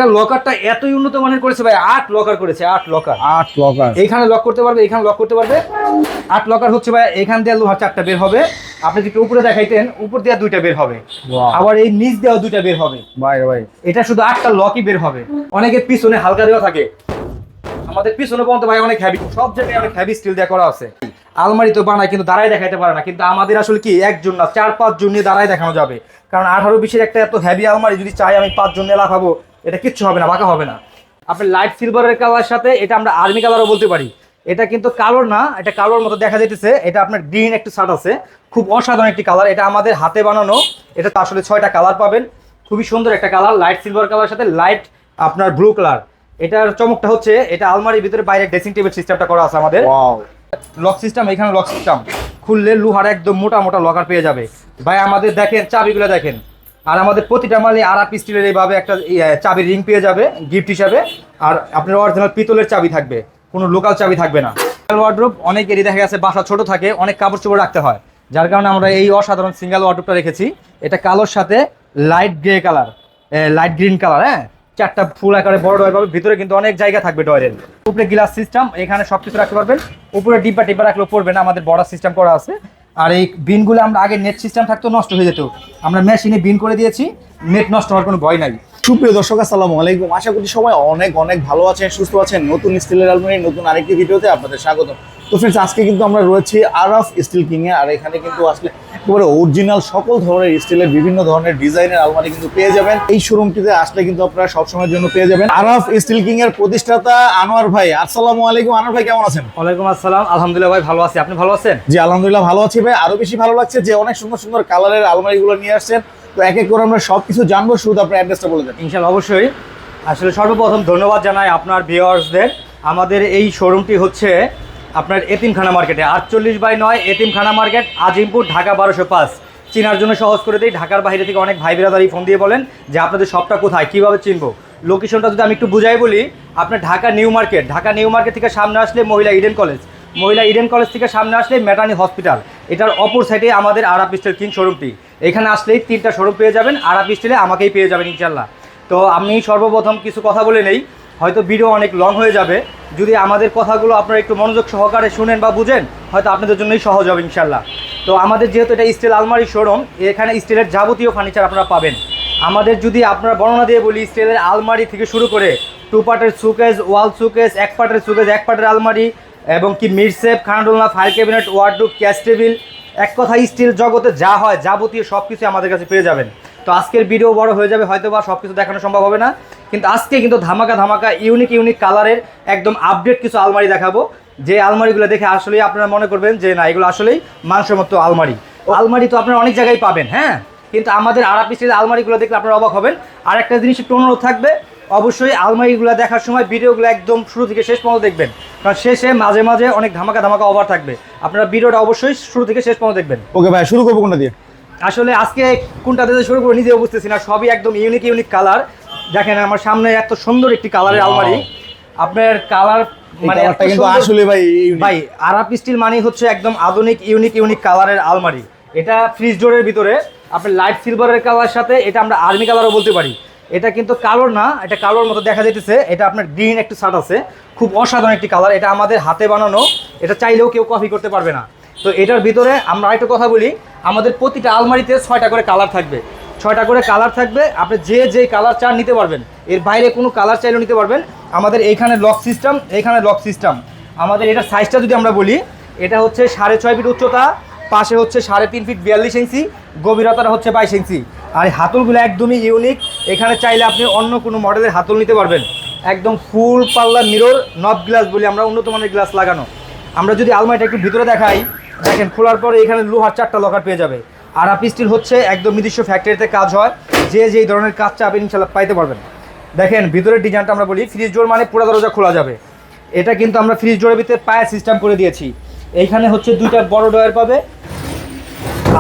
এটা লকারটা এতই উন্নত মানের করেছে ভাই, 8 লকার করেছে, 8 লকার। এইখানে লক করতে পারবে, এখানে লক করতে পারবে। 8 লকার হচ্ছে ভাই, এখান দিয়ে লোহার 4টা বের হবে। আপনি যদি উপরে দেখাইতেন, উপর দিয়ে 2টা বের হবে, আবার এই নিচ দিয়েও 2টা বের হবে ভাই। এটা শুধু 8টা লকই বের হবে। অনেকের পিছনে হালকা দেওয়া থাকে, আমাদের পিছনে পর্যন্ত ভাই অনেক হেভি, সব জায়গায় অনেক হেভি স্টিল দিয়ে করা আছে। আলমারি তো বানায় কিন্তু দাঁড়ায় দেখাইতে পারে না, কিন্তু আমাদের আসলে কি একজন না 4-5 জন নিয়ে দাঁড়ায় দেখানো যাবে। কারণ 18-20 একটা এত হেভি আলমারি যদি চাই আমি 5 জন নিয়ে লাগাবো, এটা কিচ্ছু হবে না, বাঁকা হবে না। আপনি লাইট সিলভারের কালার সাথে এটা আমরা আর্মি কালারও বলতে পারি। এটা কিন্তু কালোর না, এটা কালোর মতো দেখা যাইতেছে। এটা আপনার গ্রিন একটু শার্ট আছে, খুব অসাধারণ একটি কালার। এটা আমাদের হাতে বানানো। এটা তো আসলে 6টা কালার পাবেন, খুবই সুন্দর একটা কালার। লাইট সিলভার কালার সাথে লাইট আপনার ব্লু কালার। এটার চমকটা হচ্ছে এটা আলমারির ভিতরে বাইরে ড্রেসিং টেবিল সিস্টেমটা করা আছে আমাদের। লক সিস্টেম, এখানে লক সিস্টেম খুললে লোহার একদম মোটা মোটা লকার পেয়ে যাবে ভাই। আমাদের দেখেন চাবিগুলো দেখেন, আর আমাদের প্রতিটা মালে আরাপ স্টিলের এইভাবে একটা চাবির রিং পেয়ে যাবে গিফট হিসাবে। আর আপনার অরিজিনাল পিতলের চাবি থাকবে, কোনো লোকাল চাবি থাকবে না। ওয়ার্ড্রোব অনেকেরই দেখা গেছে বাসা ছোট থাকে, অনেক কাপড় চোপড় রাখতে হয়, যার কারণে আমরা এই অসাধারণ সিঙ্গেল ওয়ার্ড্রোবটা রেখেছি। এটা কালোর সাথে light grey colour, light green colour. হ্যাঁ, 4টা ফুল আকারে বড় ডয়ার পাবে, ভিতরে কিন্তু অনেক জায়গা থাকবে ডয়ারের। উপরে গ্লাস সিস্টেম, এখানে সবকিছু রাখতে পারবেন। উপরে ডিব্বা টিব্বা রাখলেও পড়বে না, আমাদের বড় সিস্টেম করা আছে। আর এই বিনগুলো আমরা আগে নেট সিস্টেম থাকতো, নষ্ট হয়ে যেত, আমরা মেশিনে বিন করে দিয়েছি, নেট নষ্ট হওয়ার কোনো ভয় নাই। সুপ্রিয় দর্শক আসসালামু আলাইকুম, আশা করি সবাই অনেক অনেক ভালো আছেন, সুস্থ আছেন। নতুন স্টিলের আলমারির নতুন আরেকটি ভিডিওতে আপনাদের স্বাগত। তো ফ্রেন্ডস, আজকে কিন্তু আমরা রয়েছি আরাফ স্টিল কিং এ। আর এখানে কিন্তু আসলে একেবারে অরিজিনাল সকল ধরনের স্টিলের বিভিন্ন ধরনের ডিজাইনের আলমারি কিন্তু পেয়ে যাবেন। এই শোরুমটিতে আসলে কিন্তু আপনারা সবসময়ের জন্য পেয়ে যাবেন। আরাফ স্টিল কিং এর প্রতিষ্ঠাতা আনোয়ার ভাই, আসসালামু আলাইকুম। আনোয়ার ভাই কেমন আছেন? ওয়ালাইকুম আসসালাম, আলহামদুলিল্লাহ ভাই ভালো আছি, আপনি ভালো আছেন? জি আলহামদুলিল্লাহ ভালো আছি ভাই। আরো বেশি ভালো লাগছে যে অনেক সুন্দর সুন্দর কালারের আলমারিগুলো নিয়ে আসছেন। তো এক এক করে আমরা সবকিছু জানবো, শুধু আপনার অ্যাড্রেসটা বলে দেন। ইনশাআল্লাহ, অবশ্যই। আসলে সর্বপ্রথম ধন্যবাদ জানাই আপনার ভিউয়ার্সদের। আমাদের এই শোরুমটি হচ্ছে আপনার এতিমখানা মার্কেটে, 48/9 এতিমখানা মার্কেট, আজিমপুর, ঢাকা 1205। চেনার জন্য সহজ করে দিই, ঢাকার বাইরে থেকে অনেক ভাই বিরাদারি ফোন দিয়ে বলেন যে আপনাদের শপটা কোথায়, কীভাবে চিনবো। লোকেশনটা যদি আমি একটু বুঝাই বলি, আপনার Dhaka new market, Dhaka new market থেকে সামনে আসলে মহিলা ইডেন কলেজ, মহিলা ইডেন কলেজ থেকে সামনে আসলে ম্যাটার্নি হসপিটাল, এটার অপর সাইডে আমাদের আরাপ স্টিল কিং শোরুমটি। এখানে আসলেই 3টা শোরুম পেয়ে যাবেন, আরাপ স্টিলে আমাকেই পেয়ে যাবেন ইনশাল্লাহ। তো আমি সর্বপ্রথম কিছু কথা বলে নেই, হয়তো ভিডিও অনেক লং হয়ে যাবে। যদি আমাদের কথাগুলো আপনারা একটু মনোযোগ সহকারে শুনেন বা বুঝেন, হয়তো আপনাদের জন্যই সহজ হবে ইনশাল্লাহ। তো আমাদের যেহেতু এটা স্টিল আলমারি শোরুম, এখানে স্টিলের যাবতীয় ফার্নিচার আপনারা পাবেন। আমাদের যদি আপনারা বর্ণনা দিয়ে বলি, স্টিলের আলমারি থেকে শুরু করে 2 পার্টের সুকেস, ওয়াল সুকেস, 1 পার্টের সুকেস, 1 পার্টের আলমারি, এবং কি মিডসেপ, খানাডোলনা, file cabinet, wardrobe, cash table, এক কথা স্টিল জগতে যা হয় যাবতীয় সব কিছু আমাদের কাছে পেয়ে যাবেন। তো আজকের ভিডিও বড় হয়ে যাবে, হয়তো বা সব কিছু দেখানো সম্ভব হবে না, কিন্তু আজকে কিন্তু ধামাকা ধামাকা ইউনিক ইউনিক কালারের একদম আপডেট কিছু আলমারি দেখাবো, যে আলমারিগুলো দেখে আসলেই আপনারা মনে করবেন যে না, এগুলো আসলেই মানসম্মত আলমারি। আলমারি তো আপনারা অনেক জায়গায় পাবেন, হ্যাঁ, কিন্তু আমাদের আরাপ স্টিলের আলমারিগুলো দেখলে আপনারা অবাক হবেন। আর একটা জিনিস একটু অনুরোধ থাকবে, অবশ্যই আলমারিগুলো দেখার সময় ভিডিওগুলো একদম শুরু থেকে শেষ পর্যন্ত দেখবেন, কারণ শেষে মাঝে মাঝে অনেক ধামাকা ধামাকা অফার থাকবে। আপনারা ভিডিওটা অবশ্যই শুরু থেকে শেষ পর্যন্ত দেখবেন। ওকে ভাই, শুরু করবো কোনটা দিয়ে? আসলে আজকে কোনটা দিয়ে শুরু করবো নিজেও বুঝতেছি না, সবই একদম ইউনিক ইউনিক কালার। দেখেন আমার সামনে এত সুন্দর একটি কালারের আলমারি, আপনার কালার মানে কিন্তু আসলে ভাই আরাপ স্টিল মানে হচ্ছে একদম আধুনিক ইউনিক ইউনিক কালারের আলমারি। এটা ফ্রিজ ডোরের ভিতরে আপনার লাইট সিলভারের কালার সাথে এটা আমরা আর্মি কালারও বলতে পারি। এটা কিন্তু কালোর না, এটা কালোর মতো দেখা যাইতেছে। এটা আপনার গ্রিন একটু শার্ট আছে, খুব অসাধারণ একটি কালার। এটা আমাদের হাতে বানানো, এটা চাইলেও কেউ কপি করতে পারবে না। তো এটার ভিতরে আমরা আরেকটা কথা বলি, আমাদের প্রতিটা আলমারিতে 6টা করে কালার থাকবে, 6টা করে কালার থাকবে। আপনি যে কালার চান নিতে পারবেন, এর বাইরে কোনো কালার চাইলেও নিতে পারবেন। আমাদের এইখানে লক সিস্টেম, এইখানে লক সিস্টেম। আমাদের এটার সাইজটা যদি আমরা বলি, এটা হচ্ছে 6.5 ফিট উচ্চতা, পাশে হচ্ছে 3.5 ফিট 42 ইঞ্চি, গভীরতাটা হচ্ছে 22 ইঞ্চি। আর এই হাতলগুলো একদমই ইউনিক, এখানে চাইলে আপনি অন্য কোনো মডেলের হাতল নিতে পারবেন। একদম ফুল পাল্লা মিরর নব গ্লাস বলি আমরা, উন্নত মানের গ্লাস লাগানো। আমরা যদি আলমারিটা একটু ভিতরে দেখাই, দেখেন খোলার পরে এখানে লোহার 4টা লকার পেয়ে যাবে। আর আরাপ স্টিল হচ্ছে একদম নিজস্ব ফ্যাক্টরিতে কাজ হয়, যেই ধরনের কাজ চাবেন ইনশাল্লাহ পাইতে পারবেন। দেখেন ভিতরের ডিজাইনটা আমরা বলি, ফ্রিজ ডোর মানে পুরো দরজা খোলা যাবে। এটা কিন্তু আমরা ফ্রিজ ডোরের ভিতরে পায়ের সিস্টেম করে দিয়েছি। এইখানে হচ্ছে 2টা বড় ডয়ার পাবে,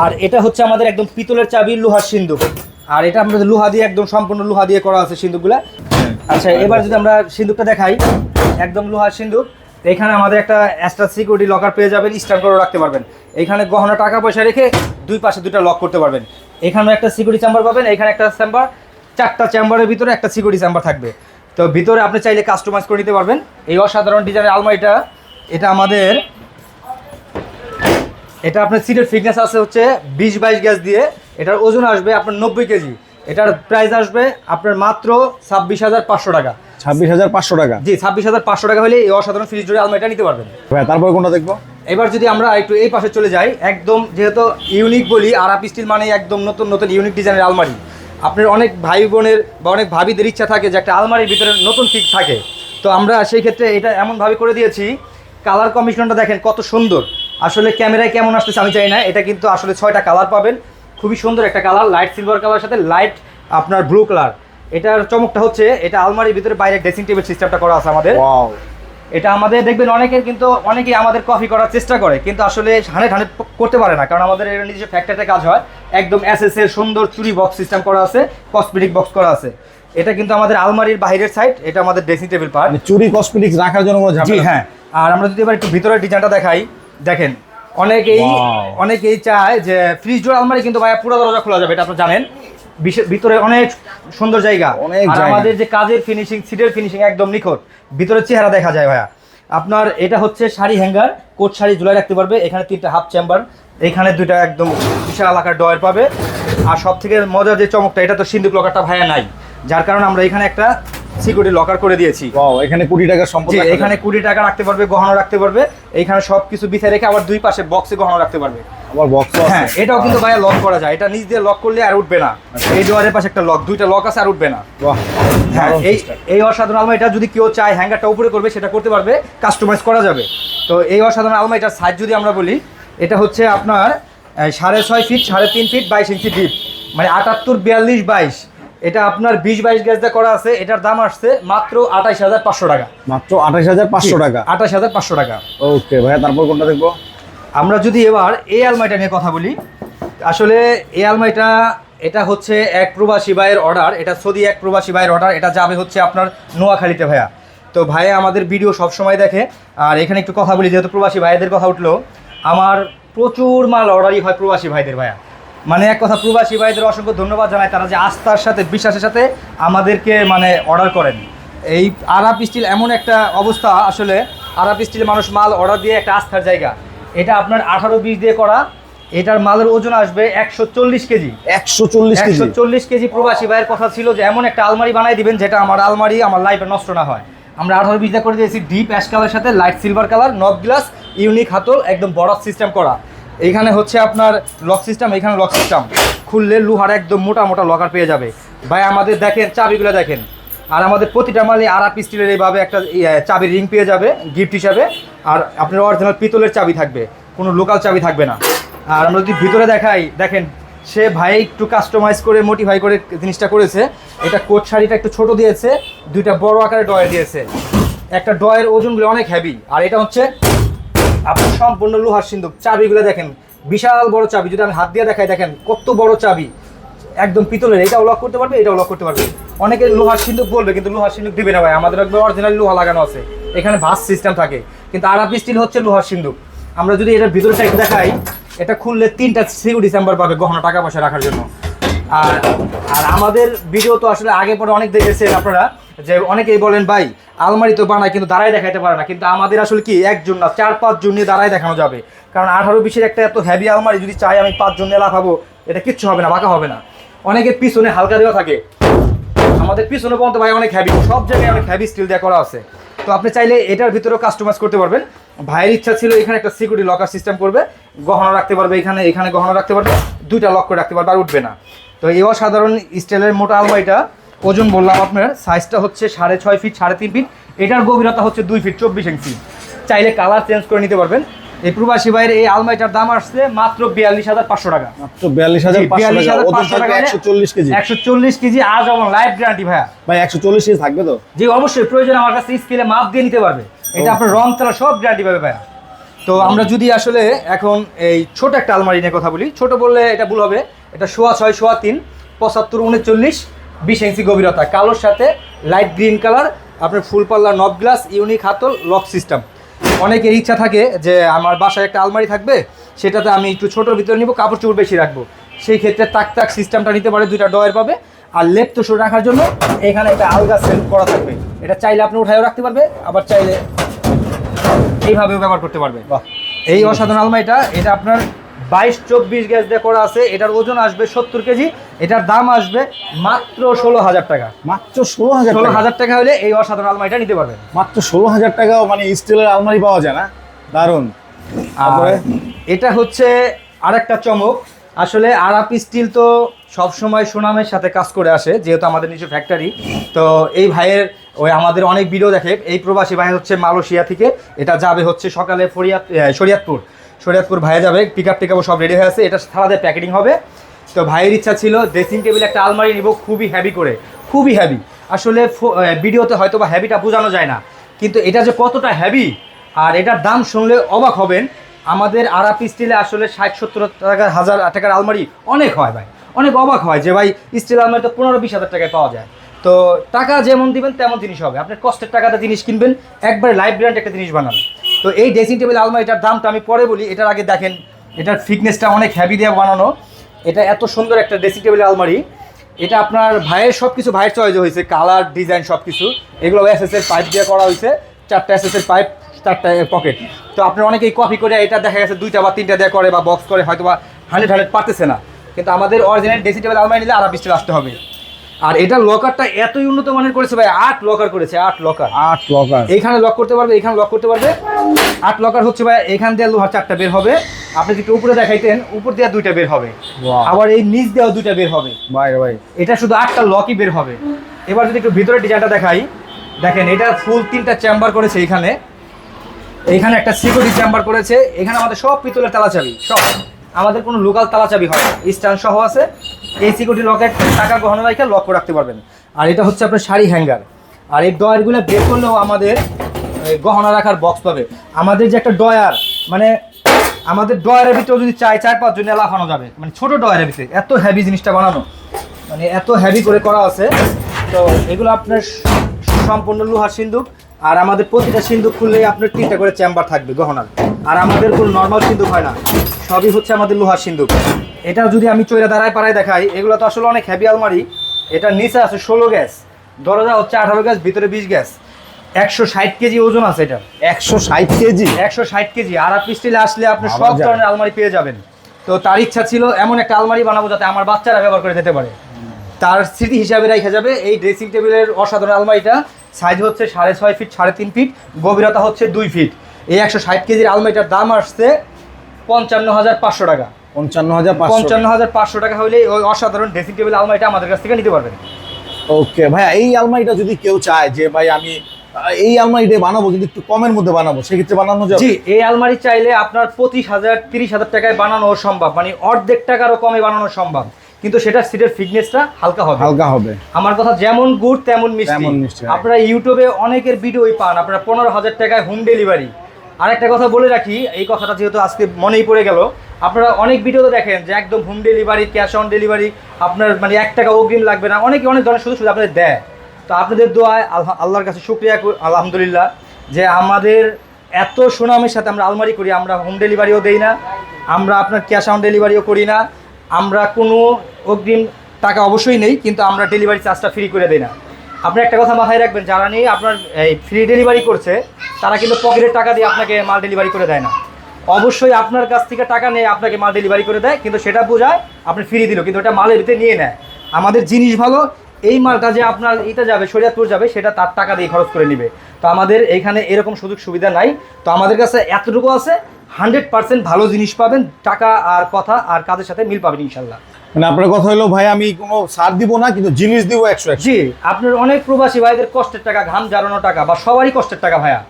আর এটা হচ্ছে আমাদের একদম পিতলের চাবি, লোহার সিন্দুক। আর এটা আমাদের লোহা দিয়ে, একদম সম্পূর্ণ লোহা দিয়ে করা আছে সিন্দুকগুলা। আচ্ছা, এবার যদি আমরা সিন্দুকটা দেখাই, একদম লোহার সিন্দুক। এখানে আমাদের একটা এক্সট্রা সিকিউরিটি লকার পেয়ে যাবেন, স্ট্যান্ড করে রাখতে পারবেন। এখানে গহনা টাকা পয়সা রেখে 2 পাশে 2টা লক করতে পারবেন। এখানেও একটা সিকিউরিটি চেম্বার পাবেন, এখানে একটা চেম্বার, 4টা চেম্বারের ভিতরে একটা সিকিউরিটি চেম্বার থাকবে। তো ভিতরে আপনি চাইলে কাস্টমাইজ করে নিতে পারবেন। এই অসাধারণ ডিজাইনের আলমারিটা, এটা আমাদের, এটা আপনার সিটের ফিটনেস আছে হচ্ছে 20-22 গ্যাস দিয়ে। এটার ওজন আসবে আপনার 90 কেজি। এটার প্রাইস আসবে আপনার মাত্র 26,500 টাকা। 26,500 টাকা? জি, 26,500 টাকা হলে এই অসাধারণ ফ্রিজ জোড়া আলমারিটা নিতে পারবেন। ভাই তারপরে কোনটা দেখবো? এবার যদি আমরা একটু এই পাশে চলে যাই, একদম যেহেতু ইউনিক বলি, আরাপ স্টিল মানে একদম নতুন নতুন ইউনিক ডিজাইনের আলমারি। আপনার অনেক ভাই বোনের বা অনেক ভাবিদের ইচ্ছা থাকে যে একটা আলমারির ভিতরে নতুন ফিট থাকে। তো আমরা সেই ক্ষেত্রে এটা এমনভাবে করে দিয়েছি, কালার কম্বিনেশনটা দেখেন কত সুন্দর। আসলে ক্যামেরায় কেমন আসতেছে আমি জানি না, এটা কিন্তু আসলে 6টা কালার পাবেন। খুবই সুন্দর একটা কালার, লাইট সিলভার কালার সাথে লাইট আপনার ব্লু কালার। এটার চমকটা হচ্ছে এটা আলমারির ভিতরে বাইরে ড্রেসিং টেবিল সিস্টেমটা করা আছে আমাদের। ওয়াও, এটা আমাদের দেখবেন অনেকের কিন্তু অনেকেই আমাদের কপি করার চেষ্টা করে, কিন্তু আসলে 100 করতে পারে না, কারণ আমাদের এর নিজস্ব ফ্যাক্টরিতে কাজ হয়। একদম এসএস এর সুন্দর চুরি বক্স সিস্টেম করা আছে, কসমেটিক বক্স করা আছে। এটা কিন্তু আমাদের আলমারির বাইরের সাইড, এটা আমাদের ড্রেসিং টেবিল পার্ট। মানে চুরি কসমেটিক্স রাখার জন্য কোনো জি ঝামেলা? হ্যাঁ। আর আমরা যদি এবার একটু ভিতরের ডিজাইনটা দেখাই, দেখেন অনেকেই চায় যে ফ্রিজ ডোর আলমারি কিন্তু ভাইয়া পুরো দরজা খোলা যাবে, এটা আপনি জানেন। ভিতরে অনেক সুন্দর জায়গা, আর আমাদের যে কাজের ফিনিশিং, সিটের ফিনিশিং একদম নিখুঁত। ভিতরে চেহারা দেখা যায় ভাইয়া। আপনার এটা হচ্ছে শাড়ি হ্যাঙ্গার, কোট শাড়ি ঝুলাই রাখতে পারবে। এখানে 3টা হাফ চেম্বার, এখানে 2টা একদম বিশাল আকার ডয়ার পাবে। আর সব থেকে মজার যে চমকটা, এটা তো সিন্ধুক লকারটা ভাইয়া নাই, যার কারণে আমরা এখানে একটা সিকিউরিটি লকার করে দিয়েছি। ওয়াও, এখানে 20 টাকার সম্পদ। এখানে 20 টাকা রাখতে পারবে, গহনা রাখতে পারবে। এইখানে সবকিছু বিছায় রেখে আবার দুই পাশে বক্সে গহনা রাখতে পারবে। আবার বক্স আছে? হ্যাঁ, এটাও কিন্তু ভাইয়া লক করা যায়। এটা নিচ দিয়ে লক করলে আর উঠবে না। এই ডোয়ারের পাশে একটা লক, 2টা লক আছে, আর উঠবে না। বাহ, হ্যাঁ, এই অসাধারণ আলমারিটা যদি কেউ চায় হ্যাঙ্গারটা উপরে করবে, সেটা করতে পারবে, কাস্টমাইজ করা যাবে। তো এই অসাধারণ আলমারিটার সাইজ যদি আমরা বলি, এটা হচ্ছে আপনার 6.5 ফিট, 3.5 ফিট, 22 ইঞ্চি ডিপ, মানে 78, 42, 22। এটা আপনার 20-22 গ্যাস দিয়ে করা আছে। এটার দাম আসছে মাত্র 28,500 টাকা। মাত্র 28,500 টাকা? 28,500 টাকা। ওকে ভাইয়া, তারপর কোনটা দেখবো? আমরা যদি এবার এই আলমারিটা নিয়ে কথা বলি, আসলে এই আলমারিটা, এটা হচ্ছে এক প্রবাসী ভাইয়ের অর্ডার। এটা সৌদি এক প্রবাসী ভাইয়ের অর্ডার। এটা যাবে হচ্ছে আপনার নোয়াখালীতে ভাইয়া। তো ভাইয়া আমাদের ভিডিও সবসময় দেখে। আর এখানে একটু কথা বলি, যেহেতু প্রবাসী ভাইদের কথা উঠলো, আমার প্রচুর মাল অর্ডারই হয় প্রবাসী ভাইদের ভাইয়া। মানে এক কথা, প্রবাসী ভাইদের অসংখ্য ধন্যবাদ জানাই, তারা যে আস্থার সাথে, বিশ্বাসের সাথে আমাদেরকে মানে অর্ডার করেন। এই আরাপ স্টিল এমন একটা অবস্থা, আসলে আরাপ স্টিলে মানুষ মাল অর্ডার দিয়ে একটা আস্থার জায়গা। এটা আপনার 18-20 দিয়ে করা। এটার মালের ওজন আসবে 140 কেজি। 140 কেজি। প্রবাসী ভাইয়ের কথা ছিল যে এমন একটা আলমারি বানাই দিবেন যেটা আমার আলমারি আমার লাইফে নষ্ট না হয়। আমরা 18-20 দিয়ে করে দিয়েছি, ডিপ অ্যাশ কালারের সাথে লাইট সিলভার কালার, নব গ্লাস, ইউনিক হাতল, একদম বড় সিস্টেম করা। এইখানে হচ্ছে আপনার লক সিস্টেম, এখানে লক সিস্টেম। খুললে লোহার একদম মোটা মোটা লকার পেয়ে যাবে ভাই। আমাদের দেখেন চাবিগুলো দেখেন। আর আমাদের প্রতিটা মালে আরাপ স্টিলের এইভাবে একটা চাবির রিং পেয়ে যাবে গিফট হিসাবে। আর আপনার অরিজিনাল পিতলের চাবি থাকবে, কোনো লোকাল চাবি থাকবে না। আর আমরা যদি ভিতরে দেখাই, দেখেন সে ভাই একটু কাস্টমাইজ করে, মোটিফাই করে জিনিসটা করেছে। এটা কোট শাড়িটা একটু ছোট দিয়েছে, 2টা বড় আকারের ডয়ার দিয়েছে। একটা ডয়ের ওজনগুলো অনেক হেভি। আর এটা হচ্ছে আপনার সম্পূর্ণ লোহার সিন্ধুক। চাবিগুলো দেখেন, বিশাল বড় চাবি। যদি আমি হাত দিয়ে দেখাই, দেখেন কত বড় চাবি, একদম পিতলের। এটাও লক করতে পারবে, এটাও লক করতে পারবে। অনেকে লোহার সিন্ধুক বলবে, কিন্তু লোহার সিন্ধুক দিবে না ভাই। আমাদের একবার অরিজিনাল লোহা লাগানো আছে, এখানে ভাঁজ সিস্টেম থাকে, কিন্তু আরাপ স্টিল হচ্ছে লোহার সিন্ধুক। আমরা যদি এটার ভিতরটা একটু দেখাই, এটা খুললে 3টা সিকিউরিটি চেম্বার পাবে গহনা টাকা পয়সা রাখার জন্য। আর আমাদের ভিডিও তো আসলে আগে পরে অনেক দেখেছেন আপনারা, যে অনেকেই বলেন ভাই আলমারি তো বানায় কিন্তু দাঁড়ায় দেখাইতে পারে না। কিন্তু আমাদের আসলে কি, একজন না 4-5 জন নিয়ে দাঁড়ায় দেখানো যাবে। কারণ 18-20 একটা এত হেভি আলমারি যদি চাই আমি 5 জন নিয়ে লাগাবো, এটা কিচ্ছু হবে না, বাঁকা হবে না। অনেকের পিছনে হালকা দেওয়া থাকে, আমাদের পিছনে পর্যন্ত ভাই অনেক হেভি, সব জায়গায় অনেক হেভি স্টিল দেওয়া করা আছে। তো আপনি চাইলে এটার ভিতরেও কাস্টমাইজ করতে পারবেন। ভাইয়ের ইচ্ছা ছিল এখানে একটা সিকিউরিটি লকার সিস্টেম করবে, গহনা রাখতে পারবে, এখানে গহনা রাখতে পারবে, 2টা লক করে রাখতে পারবে, আর উঠবে না। তো এই অসাধারণ স্টিলের মোটা আলমারিটা ওজন বললাম আপনার, সাইজটা হচ্ছে 6.5 ফিট, 3.5 ফিট। এটার গভীরতা হচ্ছে 2 ফিট 24 ইঞ্চি। চাইলে কালার চেঞ্জ করে নিতে পারবেন। এই প্রবাসী ভাইয়ের এই আলমারিটার দাম আসছে মাত্র 42,500 টাকা। মাত্র 42,500 টাকা। 140 কেজি। 140 কেজি আজ আমার লাইফ গ্যারান্টি ভাইয়া। ভাই 140 কেজি থাকবে তো? জি অবশ্যই, প্রয়োজন আমার কাছে স্কেলে মাপ দিয়ে নিতে পারবে। এটা আপনার রং তারা সব গ্যারান্টি পাবে ভাইয়া। তো আমরা যদি আসলে এখন এই ছোট একটা আলমারি নিয়ে কথা বলি, ছোট বললে এটা ভুল হবে। এটা 6.5, 6.3, 75, 39, 20 ইঞ্চি গভীরতা, কালোর সাথে লাইট গ্রিন কালার, আপনার ফুল পাল্লা, নব গ্লাস, ইউনিক হাতল, লক সিস্টেম। অনেকের ইচ্ছা থাকে যে আমার বাসায় একটা আলমারি থাকবে, সেটাতে আমি একটু ছোটোর ভিতরে নিব, কাপড় চোপড় বেশি রাখবো। সেই ক্ষেত্রে তাক সিস্টেমটা নিতে পারে, 2টা ডয়ার পাবে। আর লেপ তো সরে রাখার জন্য এখানে একটা আলগা সেল করা থাকবে। এটা চাইলে আপনি উঠায়ও রাখতে পারবে, আবার চাইলে এইভাবেও ব্যবহার করতে পারবে। বাহ, এই অসাধারণ আলমারিটা, এটা আপনার 22-24 গ্যাস দিয়ে করা আছে। এটার ওজন আসবে 70 কেজি। এটার দাম আসবে মাত্র 16,000 টাকা। মাত্র 16,000 16,000 টাকা হলে এই অসাধারণ আলমারিটা নিতে পারবেন। মাত্র 16,000 টাকাও মানে স্টিলের আলমারি পাওয়া যায় না? দারুণ। আর এটা হচ্ছে আরেকটা চমক। আসলে আরাপ স্টিল তো সবসময় সুনামের সাথে কাজ করে আসে, যেহেতু আমাদের নিজস্ব ফ্যাক্টরি। তো এই ভাইয়ের ওই আমাদের অনেক ভিডিও দেখে। এই প্রবাসী ভাই হচ্ছে মালয়েশিয়া থেকে। এটা যাবে হচ্ছে সকালে শরিয়াতপুর ভাইয়া যাবে, পিক আপ সব রেডি হয়ে আছে। এটা সারাদে প্যাকেটিং হবে। তো ভাইয়ের ইচ্ছা ছিল ড্রেসিং টেবিল একটা আলমারি নিব, খুবই হেভি করে, খুবই হেভি। আসলে ভিডিওতে হয়তো বা হেভিটা বোঝানো যায় না, কিন্তু এটা যে কতটা হেভি আর এটার দাম শুনলে অবাক হবেন। আমাদের আরাপ স্টিলে আসলে 60-70 টাকা 1000 টাকার আলমারি অনেক হয় ভাই, অনেক অবাক হয় যে ভাই স্টিল আলমারি তো 15-20 হাজার টাকায় পাওয়া যায়। তো টাকা যেমন দিবেন তেমন জিনিস হবে। আপনার কষ্টের টাকাতে জিনিস কিনবেন, একবারে লাইফ ব্র্যান্ড একটা জিনিস বানান। তো এই ড্রেসিং টেবিল আলমারিটার দামটা আমি পরে বলি। এটার আগে দেখেন এটার থিকনেসটা অনেক হেভি দিয়ে বানানো। এটা এত সুন্দর একটা ড্রেসিং টেবিল আলমারি। এটা আপনার ভাইয়ের সব কিছু ভাইয়ের চয়েস হয়েছে, কালার ডিজাইন সব কিছু। এগুলো এসএসের পাইপ দিয়ে করা হয়েছে, 4টা এসএসের পাইপ, 4টা পকেট। তো আপনার অনেকেই কপি করে এটা দেখা গেছে 2টা বা 3টা দিয়ে করে বা বক্স করে, হয়তো বা 100 পারতেছে না। কিন্তু আমাদের অরিজিনাল ড্রেসিং টেবিল আলমারি নিলে আরাপ স্টিল আসতে হবে। আর এটা লকারটা এতই উন্নত মানের করেছে ভাই, 8 লকার করেছে, 8 লকার। 8 লকার এইখানে লক করতে পারবে, এখানে লক করতে পারবে। 8 লকার হচ্ছে ভাই, এখান দিয়ে লোহার 4টা বের হবে। আপনি যদি উপরে দেখাইতেন, উপর দিয়ে 2টা বের হবে, আবার এই নিচ দিয়েও 2টা বের হবে। ভাই ভাই, এটা শুধু 8টা লকই বের হবে। এবার যদি একটু ভিতরে ডিজাইনটা দেখাই, দেখেন এটা ফুল 3টা চেম্বার করেছে। এইখানে একটা সিকিউরিটি চেম্বার করেছে। এখানে আমাদের সব পিতলের তালাচাবি, সব আমাদের কোনো লোকাল তালাচাবি হয় না, স্ট্যান্ড সহ আছে। এই সিকিউরিটি লকের টাকা গহনা রাখে লক করে রাখতে পারবেন। আর এটা হচ্ছে আপনার শাড়ি হ্যাঙ্গার। আর এই ডয়ারগুলো বের করলেও আমাদের গহনা রাখার বক্স পাবে। আমাদের যে একটা ডয়ার, মানে আমাদের ডয়ারের ভিতরে যদি চাই 4-5 জন লাফানো যাবে, মানে ছোট ডয়ারের ভিতরে এত হেভি জিনিসটা বানানো, মানে এত হেভি করে করা আছে। তো এগুলো আপনার সম্পূর্ণ লোহার সিন্দুক। আর আমাদের প্রতিটা সিন্দুক খুললেই আপনার 3টা করে চেম্বার থাকবে গহনার। আর আমাদের কোনো নর্মাল সিন্দুক হয় না, সবই হচ্ছে আমাদের লোহার সিন্দুক। এটা যদি আমি চৈরা দাঁড়ায় পাড়ায় দেখাই, এগুলো তো আসলে অনেক হেভি আলমারি। এটা নিচে আছে 16 গ্যাস, দরজা হচ্ছে 18 গ্যাস, ভিতরে 20 গ্যাস। 160 কেজি ওজন আছে এটা। 160 কেজি? 160 কেজি। আরাপ স্টিলে আসলে আপনি সব ধরনের আলমারি পেয়ে যাবেন। তো তার ইচ্ছা ছিল এমন একটা আলমারি বানাবো যাতে আমার বাচ্চারা ব্যবহার করে যেতে পারে, তার স্মৃতি হিসাবে রেখে যাবে। এই ড্রেসিং টেবিলের অসাধারণ আলমারিটা সাইজ হচ্ছে 6.5 ফিট, 3.5 ফিট, গভীরতা হচ্ছে 2 ফিট। এই 160 কেজির আলমারিটার দাম আসছে 55,500 টাকা। 55,500 টাকা হলে ওই অসাধারণ ড্রেসিং টেবিল আলমারিটা আমাদের কাছ থেকে নিতে পারবেন। ওকে ভাইয়া, এই আলমারিটা যদি কেউ চায় যে ভাই আমি এই আলমারিটা বানাবো কিন্তু একটু কমের মধ্যে বানাবো, সেক্ষেত্রে বানানো যাবে? জি, এই আলমারি চাইলে আপনার 25,000-30,000 টাকায় বানানো সম্ভব, মানে অর্ধেক টাকারও কমে বানানো সম্ভব। কিন্তু সেটা সিটের ফিটনেসটা হালকা হবে। আমার কথা যেমন গুড় তেমন মিষ্টি। আপনারা ইউটিউবে অনেকের ভিডিওই পান, আপনারা 15,000 টাকায় হোম ডেলিভারি। আরেকটা কথা বলে রাখি, এই কথাটা যেহেতু আজকে মনেই পড়ে গেল, আপনারা অনেক ভিডিওতে দেখেন যে একদম home delivery, cash on delivery, আপনার মানে 1 টাকা অগ্রিম লাগবে না, অনেক ধরনের সুযোগ সুবিধা আপনাদের দেয়। তো আপনাদের দোয়ায় আল্লাহর কাছে শুকরিয়া, আলহামদুলিল্লাহ, যে আমাদের এত সুনামের সাথে আমরা আলমারি করি। আমরা হোম ডেলিভারিও দেই না, আমরা আপনার ক্যাশ অন ডেলিভারিও করি না, আমরা কোনো অগ্রিম টাকা অবশ্যই নেই, কিন্তু আমরা ডেলিভারি চার্জটা ফ্রি করে দিই না। আপনি একটা কথা মাথায় রাখবেন, যারা নিয়ে আপনার এই ফ্রি ডেলিভারি করছে তারা কিন্তু পকেটের টাকা দিয়ে আপনাকে মাল ডেলিভারি করে দেয় না। অবশ্যই আপনার কাছ থেকে টাকা নিয়ে আপনাকে মাল ডেলিভারি করে দেয়, কিন্তু সেটা বোঝায় আপনি ফ্রি দিল, কিন্তু ওটা মালের ভিতরে নিয়ে নেয়। আমাদের জিনিস ভালো, এই মালটা যে আপনার এটা যাবে শরিয়াতপুর যাবে, সেটা তার টাকা দিয়ে খরচ করে নেবে। তো আমাদের এইখানে এরকম সুযোগ সুবিধা নাই। তো আমাদের কাছে এতটুকু আছে, 100% ভালো জিনিস পাবেন, টাকা আর কথা আর কাজের সাথে মিল পাবেন ইনশাল্লাহ। মানে আপনার কথা হলো ভাই আমি কোনো ছাড় দিব না, কিন্তু জিনিস দিব 100। জি, আপনার অনেক প্রবাসী ভাইদের কষ্টের টাকা, ঘাম ঝরানো টাকা, বা সবারই কষ্টের টাকা ভাইয়া।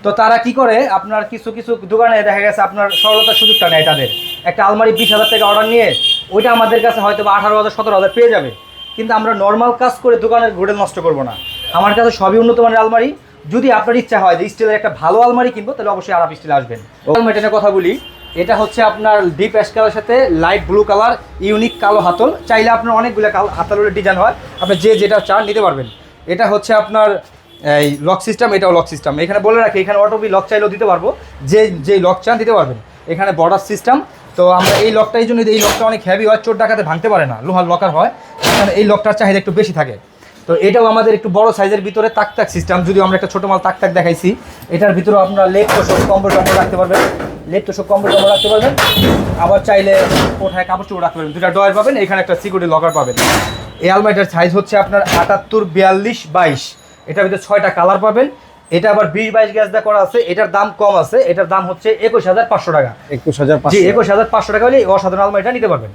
তো তারা কি করে, আপনার কিছু দোকানে দেখা গেছে আপনার সরলতার সুযোগটা নেয়। তাদের একটা আলমারি 20,000 টাকা অর্ডার নিয়ে ওইটা আমাদের কাছে হয়তো বা 18,000-17,000 পেয়ে যাবে, কিন্তু আমরা নর্মাল কাজ করে দোকানের ঘুরে নষ্ট করব না। আমার কাছে সবই উন্নত মানের আলমারি। যদি আপনার ইচ্ছা হয় যে স্টিলের একটা ভালো আলমারি কিনবো, তাহলে অবশ্যই আরাপ স্টিল আসবেন। আলমারিটা নিয়ে কথা বলি, এটা হচ্ছে আপনার ডিপ অ্যাশ কালার সাথে লাইট ব্লু কালার, ইউনিক কালো হাতল। চাইলে আপনার অনেকগুলো হাতলের ডিজাইন হয়, আপনি যেটা চান নিতে পারবেন। এটা হচ্ছে আপনার এই লক সিস্টেম, এটাও লক সিস্টেম। এখানে বলে রাখি, এখানে অটোবি লক চাইলেও দিতে পারবো, যে লক চান দিতে পারবেন। এখানে বর্ডার সিস্টেম। তো আমরা এই লকটা এই জন্য, এই লকটা অনেক হেভি হয়, চোর ডাকাতে ভাঙতে পারে না, লোহার লকার হয়। এখানে এই লকটার চাহিদা একটু বেশি থাকে। তো এটাও আমাদের একটু বড় সাইজের ভিতরে তাক সিস্টেম, যদিও আমরা একটা ছোট মাল তাক দেখাইছি। এটার ভিতরে আপনারা লেপ তোষক কম্বল টম্বল রাখতে পারবেন, লেপ তোষক কম্বল টম্বল রাখতে পারবেন। আবার চাইলে কোঠায় কাপড় চোপড় রাখতে পারবেন। দুটা ডয়ার পাবেন, এখানে একটা সিকিউরিটি লকার পাবেন। এই আলমারিটার সাইজ হচ্ছে আপনার 78, 42, 22। এটার ভিতরে 6টা কালার পাবেন। এটা আবার 20-22 গ্যাস দিয়ে করা আছে। এটার দাম কম আছে, এটার দাম হচ্ছে 21,500 টাকা। 21,500? জি, 21,500 টাকা হলে এই অসাধারণ আলমারিটা নিতে পারবেন।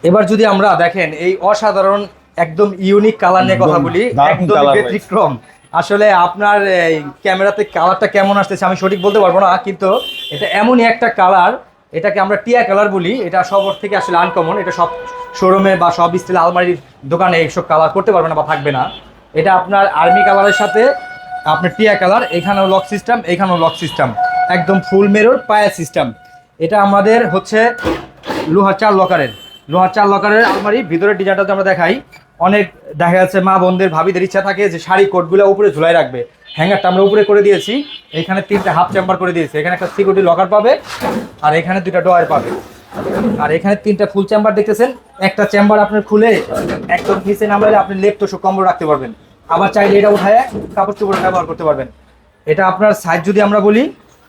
এবার যদি আমরা দেখেন এই অসাধারণ একদম ইউনিক কালার নিয়ে কথা বলি, একদম ব্যতিক্রম। আসলে আপনার এই ক্যামেরাতে কালারটা কেমন আসতেছে আমি সঠিক বলতে পারবো না, কিন্তু এটা এমনই একটা কালার, এটাকে আমরা টিয়া কালার বলি। এটা সবার থেকে আসলে আনকমন। এটা সব শোরুমে বা সব স্টিল আলমারির দোকানে এইসব কালার করতে পারবে না বা থাকবে না। এটা আপনার আর্মি কালারের সাথে আপনার টিয়া কালার, এখানেও লক সিস্টেম, এখানেও লক সিস্টেম, একদম ফুল মেরর পায়া সিস্টেম। এটা আমাদের হচ্ছে লোহার 4 লকারের আলমারি। ভিতরের ডিজাইনটা আমরা দেখাই। অনেক দেখা যাচ্ছে মা বোনদের ভাবিদের ইচ্ছা থাকে যে শাড়ি কোটগুলো উপরে ঝুলাই রাখবে, হ্যাঙ্গারটা আমরা উপরে করে দিয়েছি। এখানে 3টা হাফ চেম্বার করে দিয়েছি। এখানে একটা সিকিউরিটি লকার পাবে, আর এখানে 2টা ডয়ার পাবে, আর এখানে 3টা ফুল চেম্বার দেখতেছেন। একটা চেম্বার আপনার খুলে একদম নিচে নামাইলে আপনি লেপ তোষক কম্বল রাখতে পারবেন। আবার চাইলে এটা উঠায় কাপড় চোপড় ব্যবহার করতে পারবেন। এটা আপনার সাইজ যদি আমরা বলি,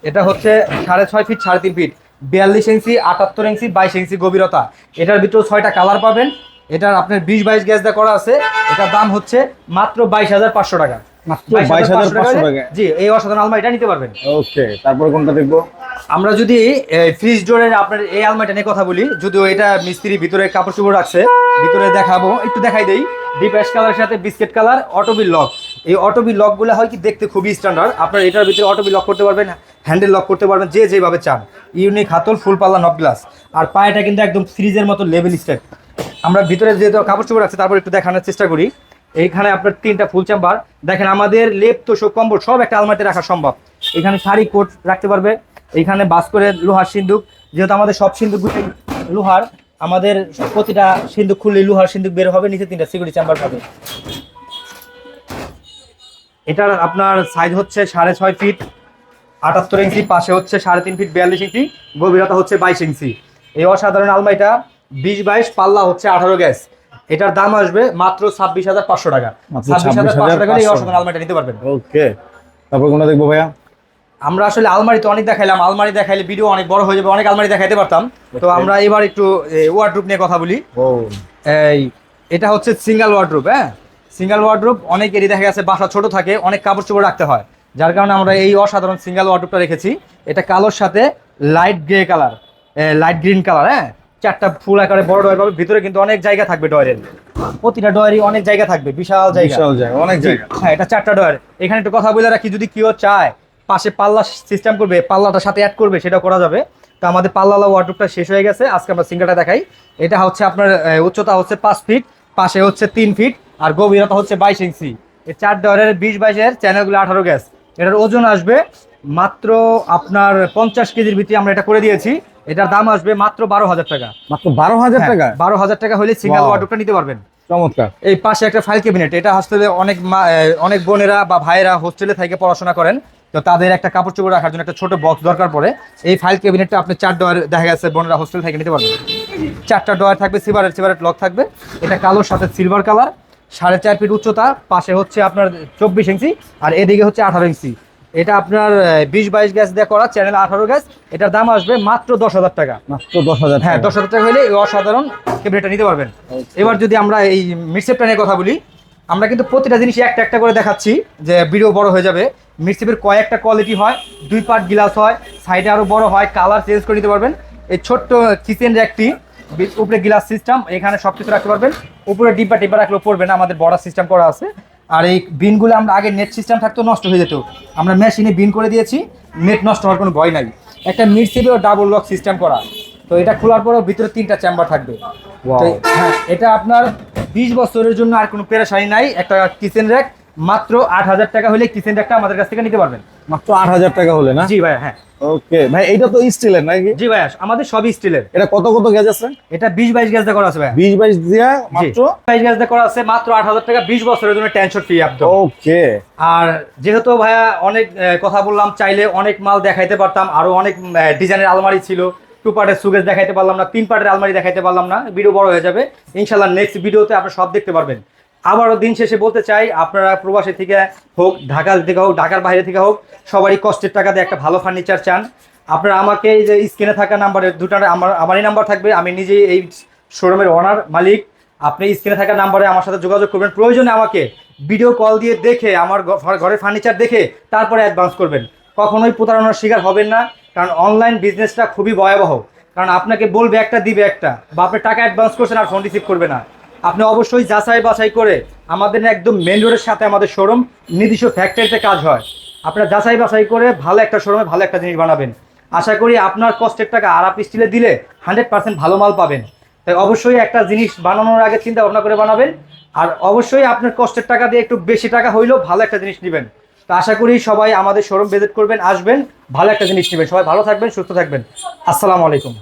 এটা হচ্ছে 6.5 ফিট, 3.5 ফিট, 42 ইঞ্চি, 78 ইঞ্চি, 22 ইঞ্চি গভীরতা। এটার ভিতরে 6টা কালার পাবেন। এটার আপনার 20-22 গ্যাস দিয়ে করা আছে। এটার দাম হচ্ছে মাত্র 22,500 টাকা। মাত্র 22,500 টাকা? জি, এই অসাধারণ আলমারিটা নিতে পারবেন। ওকে, তারপরে কোনটা দেখবো? আমরা যদি ফ্রিজ ডোরের আপনার এই আলমারিটা নিয়ে কথা বলি, যদিও এটা মিস্ত্রি ভিতরে কাপড় চোপড় রাখছে, ভিতরে দেখাবো, একটু দেখাই দেই। ডিপ অ্যাশ কালারের সাথে বিস্কিট কালার অটোবিল লক। এই অটোবিল লকগুলো হয় কি দেখতে খুবই স্ট্যান্ডার্ড। আপনার এটার ভিতরে অটোবিল লক করতে পারবেন, হ্যান্ডেল লক করতে পারবেন, যে যেভাবে চান। ইউনিক হাতল, ফুল পাল্লা নব গ্লাস, আর পায়েটা কিন্তু একদম ফ্রিজের মতো লেভেল স্টেপ। আমরা ভিতরে যেহেতু কাপড় চোপড় রাখছি, তারপর একটু দেখানোর চেষ্টা করি। এইখানে আপনার 3টা ফুল চেম্বার দেখেন। আমাদের লেপ তোষক কম্বল সব একটা আলমারিতে রাখা সম্ভব। এখানে শাড়ি কোট রাখতে পারবে, এইখানে বাস করে লোহার সিন্দুক, যেহেতু আমাদের সব সিন্দুকগুলো লোহার, আমাদের প্রতিটা সিন্দুক খুললে লোহার সিন্দুক বের হবে। নিচে 3টা সিকিউরিটি চেম্বার পাবে। এটার আপনার সাইজ হচ্ছে 6.5 ফিট, 78 ইঞ্চি, পাশে হচ্ছে 3.5 ফিট, 42 ইঞ্চি, গভীরতা হচ্ছে 22 ইঞ্চি। এই অসাধারণ আলমারিটা 20-22, পাল্লা হচ্ছে 18 গ্যাস। এটার দাম আসবে মাত্র 26,500 টাকা। 26,500 টাকা এই অসাধারণ আলমারিটা নিতে পারবেন। ওকে, তারপর কোনটা দেখবো ভাইয়া? আমরা আসলে আলমারি তো অনেক দেখাইলাম, আলমারি দেখাইলে ভিডিও অনেক বড় হয়ে যাবে, অনেক আলমারি দেখাইতে পারতাম। তো আমরা এবার একটু ওয়ার্ডরোব নিয়ে কথা বলি। এটা হচ্ছে সিঙ্গেল ওয়ার্ডরোব। হ্যাঁ, সিঙ্গেল ওয়ার্ডরোব অনেকেরই দেখা গেছে বাসা ছোট থাকে, অনেক কাপড় চোপড় রাখতে হয়, যার কারণে আমরা এই অসাধারণ সিঙ্গেল ওয়ার্ডরোবটা রেখেছি। এটা কালোর সাথে light grey colour, light green colour. হ্যাঁ, 4টা ফুল আকারে বড় ডয়ার পাবে। ভিতরে কিন্তু অনেক জায়গা থাকবে ডয়ারের, প্রতিটা ডয়ারই অনেক জায়গা থাকবে, বিশাল জায়গা, অনেক জায়গা। হ্যাঁ, এটা 4টা ডয়ার। এখানে একটু কথা বলে রাখি, যদি কেউ চায় পাশে পাল্লা সিস্টেম করবে, পাল্লাটার সাথে অ্যাড করবে, সেটা করা যাবে। তো আমাদের পাল্লাওয়ালা ওয়ার্ডরোবটা শেষ হয়ে গেছে, আজকে আমরা সিঙ্গেলটা দেখাই। এটা হচ্ছে আপনার উচ্চতা হচ্ছে 5 ফিট, পাশে হচ্ছে 3 ফিট, আর গভীরতা হচ্ছে 22 ইঞ্চি। এই 4 ডয়ারের 20-22 চ্যানেলগুলো 18 গ্যাস। এটার ওজন আসবে মাত্র আপনার 50 কেজির ভিতরে আমরা এটা করে দিয়েছি। এটার দাম আসবে মাত্র 12,000 টাকা। মাত্র 12,000 টাকা? 12,000 টাকা হলে সিঙ্গেল ওয়ার্ডরোবটা নিতে পারবেন। চমৎকার। এই পাশে একটা ফাইল ক্যাবিনেট। এটা হোস্টেলে অনেক বোনেরা বা ভাইয়েরা হোস্টেলে থেকে পড়াশোনা করেন, তো তাদের একটা কাপড় চোপড় রাখার জন্য একটা ছোট বক্স দরকার পড়ে। এই ফাইল ক্যাবিনেটটা আপনি 4 ডয়ার দেখা গেছে বোনেরা হোস্টেল থেকে নিতে পারবেন। 4টা ডয়ার থাকবে, সিভারেট লক থাকবে। এটা কালোর সাথে সিলভার কালার, 4.5 ফিট উচ্চতা, পাশে হচ্ছে আপনার 24 ইঞ্চি, আর এদিকে হচ্ছে 18 ইঞ্চি। এটা আপনার 20-22 গ্যাস দিয়ে করা, চ্যানেল 18 গ্যাস। এটার দাম আসবে মাত্র 10,000 টাকা। মাত্র 10,000? হ্যাঁ, 10,000 টাকা হলে এই অসাধারণ ক্যাবিনেটটা নিতে পারবেন। এবার যদি আমরা এই মিডসেপটা নিয়ে কথা বলি, আমরা কিন্তু প্রতিটা জিনিস একটা একটা করে দেখাচ্ছি, যে ভিডিও বড় হয়ে যাবে। মিডসেপের কয়েকটা কোয়ালিটি হয়, 2 পার্ট গ্লাস হয়, সাইডে আরও বড় হয়, কালার চেঞ্জ করে নিতে পারবেন। এই ছোট্ট কিচেন র্যাকটি, উপরে গ্লাস সিস্টেম, এখানে সব কিছু রাখতে পারবেন। উপরে ডিব্বা টিব্বা রাখলেও পড়বে না, আমাদের বড় সিস্টেম করা আছে। আর এই বিনগুলো আমরা আগে নেট সিস্টেম থাকতো, নষ্ট হয়ে যেত, আমরা মেশিনে বিন করে দিয়েছি, নেট নষ্ট হওয়ার কোনো ভয় নাই। একটা মিডসেপেও ডাবল লক সিস্টেম করা। তো এটা খোলার পরেও ভিতরে 3টা চেম্বার থাকবে। তো হ্যাঁ, এটা আপনার 20 বছরের জন্য আর কোনো পেরেশানি নাই। একটা কিচেন র্যাক মাত্র 8,000 টাকা হলে কিচেন র্যাকটা আমাদের কাছ থেকে নিতে পারবেন। মাত্র 8,000 টাকা হলে না? জি ভাই। হ্যাঁ, ওকে ভাই, এটা তো স্টিলের নাকি? জি ভাই, আমাদের সবই স্টিলের। এটা কত গ্যাস আছে? এটা 20-22 গ্যাস দিয়ে করা আছে ভাই। 20-22 দিয়া মাত্র 22 গ্যাস দিয়ে করা আছে, মাত্র 8,000 টাকা, 20 বছরের জন্য টেনশন ফ্রি একদম। ওকে। আর যেহেতু ভাইয়া অনেক কথা বললাম, চাইলে অনেক মাল দেখাইতে পারতাম, আরো অনেক ডিজাইনের আলমারি ছিল, 2 পার্টের সুকেস দেখাইতে পারলাম না, 3 পার্টের আলমারি দেখাইতে পারলাম না, ভিডিও বড় হয়ে যাবে। ইনশাল্লাহ নেক্সট ভিডিওতে আপনারা সব দেখতে পারবেন। আবারও দিন শেষে বলতে চাই, আপনারা প্রবাসী থেকে হোক, ঢাকা থেকে হোক, ঢাকার বাইরে থেকে হোক, সবারই কষ্টের টাকা দিয়ে একটা ভালো ফার্নিচার চান। আপনারা আমাকে এই যে স্ক্রিনে থাকা নাম্বারে দুটার আমারই নাম্বার থাকবে, আমি নিজেই এই শোরুমের ওনার মালিক। আপনি স্ক্রিনে থাকা নাম্বারে আমার সাথে যোগাযোগ করবেন। প্রয়োজনে আমাকে ভিডিও কল দিয়ে দেখে, আমার ঘরের ফার্নিচার দেখে তারপরে অ্যাডভান্স করবেন। কখনোই প্রতারণার শিকার হবেন না, কারণ অনলাইন বিজনেসটা খুবই ভয়াবহ। কারণ আপনাকে বলবে একটা, দিবে একটা, বা আপনি টাকা অ্যাডভান্স করছেন আর ফোন রিসিভ করবে না। আপনি অবশ্যই যাচাই বাছাই করে, আমাদের একদম মেন রোডের সাথে আমাদের শোরুম, নিজস্ব ফ্যাক্টরিতে কাজ হয়। আপনারা যাচাই বাছাই করে ভালো একটা শোরুমে ভালো একটা জিনিস বানাবেন। আশা করি আপনার কষ্টের টাকা আরাপ স্টিলে দিলে 100% ভালো মাল পাবেন। তাই অবশ্যই একটা জিনিস বানানোর আগে চিন্তা ভাবনা করে বানাবেন। আর অবশ্যই আপনার কষ্টের টাকা দিয়ে একটু বেশি টাকা হইলেও ভালো একটা জিনিস নেবেন। তো আশা করি সবাই আমাদের শোরুম ভিজিট করবেন, আসবেন, ভালো একটা জিনিস নেবেন। সবাই ভালো থাকবেন, সুস্থ থাকবেন। আসসালামু আলাইকুম।